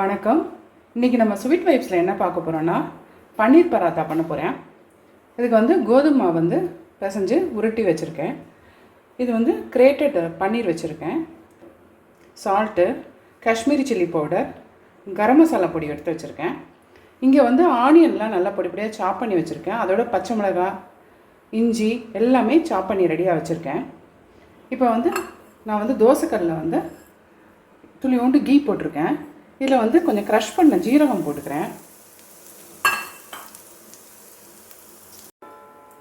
வணக்கம். இன்றைக்கி நம்ம ஸ்வீட் வைப்ஸில் என்ன பார்க்க போகிறோன்னா பன்னீர் பராத்தா பண்ண போகிறேன். இதுக்கு கோதுமை மாவு பிசைஞ்சு உருட்டி வச்சுருக்கேன். இது கிரேட்டட் பன்னீர் வச்சுருக்கேன். Salt, Kashmiri chilli powder, garam masala பொடி எடுத்து வச்சுருக்கேன். இங்கே ஆனியன்லாம் நல்லா பொடி பொடியாக சாப் பண்ணி வச்சுருக்கேன். அதோட பச்சை மிளகாய், இஞ்சி எல்லாமே சாப் பண்ணி ரெடியாக வச்சுருக்கேன். இப்போ நான் தோசைக்கல்லில் துளியோண்டு கீ போட்டிருக்கேன். இதில் கொஞ்சம் க்ரஷ் பண்ண ஜீரகம் போட்டுக்கிறேன்.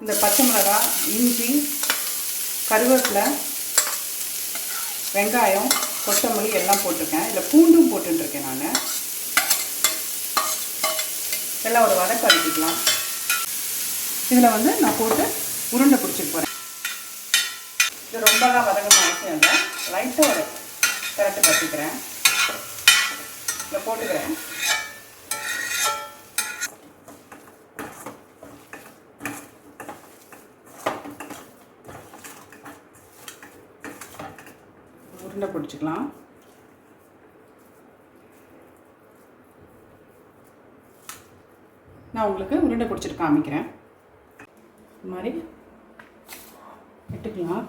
இந்த பச்சை மிளகாய், இஞ்சி, கருவேப்பிலை, வெங்காயம், கொத்தமல்லி எல்லாம் போட்டிருக்கேன். இதில் பூண்டும் போட்டுருக்கேன். நான் எல்லாம் ஒரு வதக்க அரைச்சிக்கலாம். இதில் நான் போட்டு உருண்டை பிடிச்சிட்டு போகிறேன். இது ரொம்பலாம் வதங்கணும் அவசியம் இல்லை. லைட்டாக ஒரு கரெக்டாக பற்றிக்கிறேன். இதில் போட்டுக்கிறேன். உருண்டை பிடிச்சிக்கலாம். நான் உங்களுக்கு உருண்டை பிடிச்சிட்டு காமிக்கிறேன். இது மாதிரி இட்டுக்கலாம்.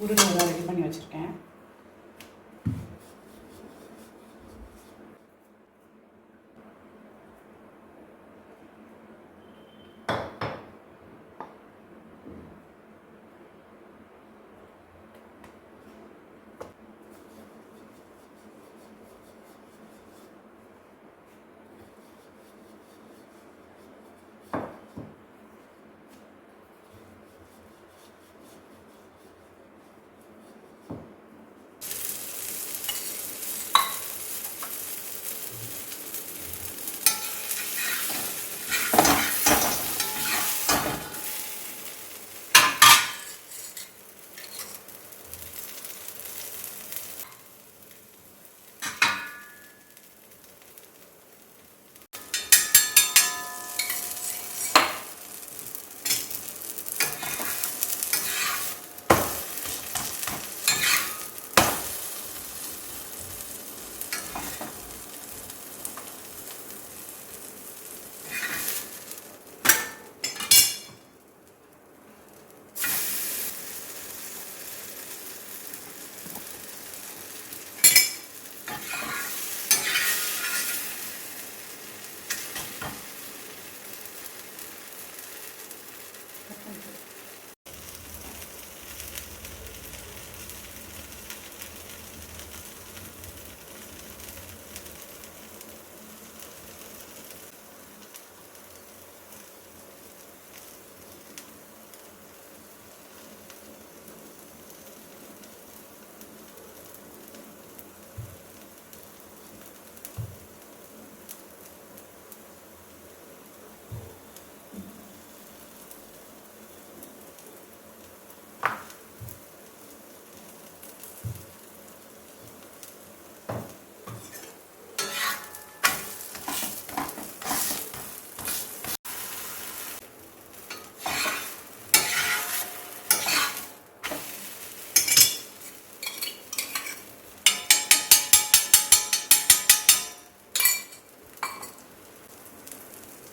உருண்டை ரெடி பண்ணி வச்சுருக்கேன்.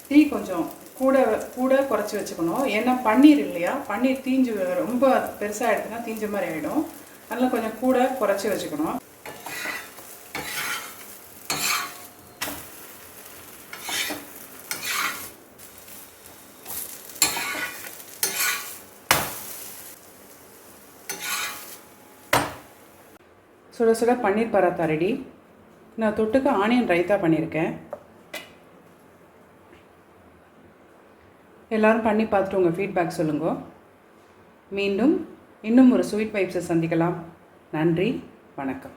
டீ கொஞ்சம் கூட குறைச்சி வச்சுக்கணும். ஏன்னா பன்னீர் இல்லையா, பன்னீர் தீஞ்சு ரொம்ப பெருசாக எடுத்துனா தீஞ்ச மாதிரி ஆகிடும். அதனால் கொஞ்சம் கூட குறைச்சி வச்சுக்கணும். சுட சுட பன்னீர் பராத்தா ரெடி. நான் தொட்டுக்கு ஆனியன் ரைத்தா பண்ணியிருக்கேன். எல்லோரும் பண்ணி பார்த்துட்டு உங்கள் ஃபீட்பேக் சொல்லுங்கள். மீண்டும் இன்னும் ஒரு ஸ்வீட் வைப்ஸை சந்திக்கலாம். நன்றி, வணக்கம்.